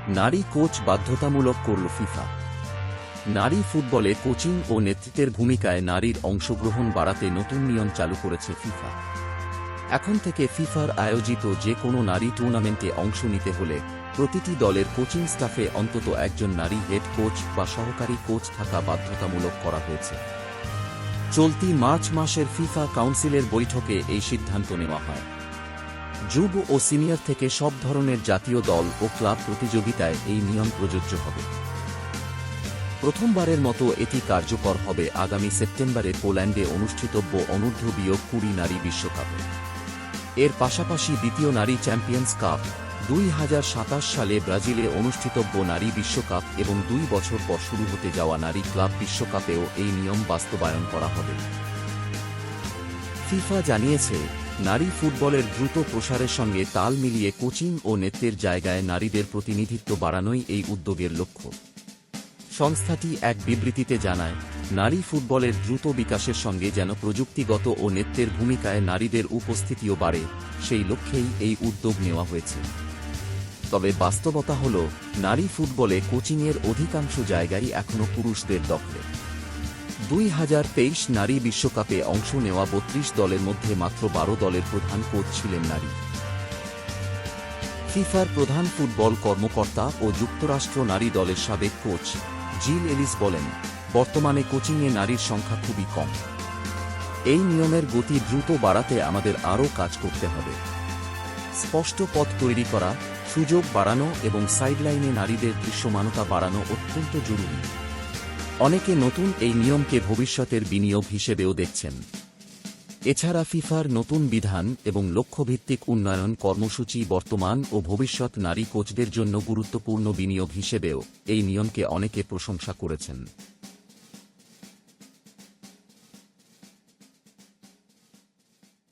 নারী কোচ বাধ্যতামূলক করল ফিফা। নারী ফুটবলে কোচিং ও নেতৃত্বের ভূমিকায় নারীর অংশগ্রহণ বাড়াতে নতুন নিয়ম চালু করেছে ফিফা। এখন থেকে ফিফার আয়োজিত যে কোনো নারী টুর্নামেন্টে অংশ নিতে হলে প্রতিটি দলের কোচিং স্টাফে অন্তত একজন নারী হেড কোচ বা সহকারী কোচ থাকা বাধ্যতামূলক করা হয়েছে। চলতি মার্চ মাসের ফিফা কাউন্সিলের বৈঠকে এই সিদ্ধান্ত নেওয়া হয়। যুব ও সিনিয়র থেকে সব ধরনের জাতীয় দল ও ক্লাব প্রতিযোগিতায় এই নিয়ম প্রযোজ্য হবে। প্রথমবারের মতো এটি কার্যকর হবে আগামী সেপ্টেম্বরে পোল্যান্ডে অনুষ্ঠিতব্য অনূর্ধ্ব-20 নারী বিশ্বকাপে। এর পাশাপাশি দ্বিতীয় নারী চ্যাম্পিয়ন্স কাপ, 2027 সালে ব্রাজিলে অনুষ্ঠিতব্য নারী বিশ্বকাপ এবং 2 বছর পর শুরু হতে যাওয়া নারী ক্লাব বিশ্বকাপেও এই নিয়ম বাস্তবায়ন করা হবে। ফিফা জানিয়েছে, নারী ফুটবলের দ্রুত প্রসারের সঙ্গে তাল মিলিয়ে কোচিং ও নেতৃত্বের জায়গায় নারীদের প্রতিনিধিত্ব বাড়ানোই এই উদ্যোগের লক্ষ্য। সংস্থাটি এক বিবৃতিতে জানায়, নারী ফুটবলের দ্রুত বিকাশের সঙ্গে যেন প্রযুক্তিগত ও নেতৃত্বের ভূমিকায় নারীদের উপস্থিতিও বাড়ে, সেই লক্ষ্যেই এই উদ্যোগ নেওয়া হয়েছে। তবে বাস্তবতা হল, নারী ফুটবলে কোচিংয়ের অধিকাংশ জায়গায় এখনও পুরুষদের দখলে। 2023 নারী বিশ্বকাপে অংশ নেওয়া 32 দলের মধ্যে মাত্র 12 দলের প্রধান কোচ ছিলেন নারী। ফিফার প্রধান ফুটবল কর্মকর্তা ও যুক্তরাষ্ট্র নারী দলের সাবেক কোচ জিল এলিস বলেন, বর্তমানে কোচিংয়ে নারীর সংখ্যা খুবই কম। এই নিয়মের গতি দ্রুত বাড়াতে আমাদের আরও কাজ করতে হবে। স্পষ্ট পথ তৈরি করা, সুযোগ বাড়ানো এবং সাইডলাইনে নারীদের দৃশ্যমানতা বাড়ানো অত্যন্ত জরুরি। অনেকে নতুন এই নিয়মকে ভবিষ্যতের বিনিয়োগ হিসেবেও দেখছেন। এছাড়া ফিফার নতুন বিধান এবং লক্ষ্যভিত্তিক উন্নয়ন কর্মসূচি বর্তমান ও ভবিষ্যৎ নারী কোচদের জন্য গুরুত্বপূর্ণ বিনিয়োগ হিসেবেও এই নিয়মকে অনেকে প্রশংসা করেছেন।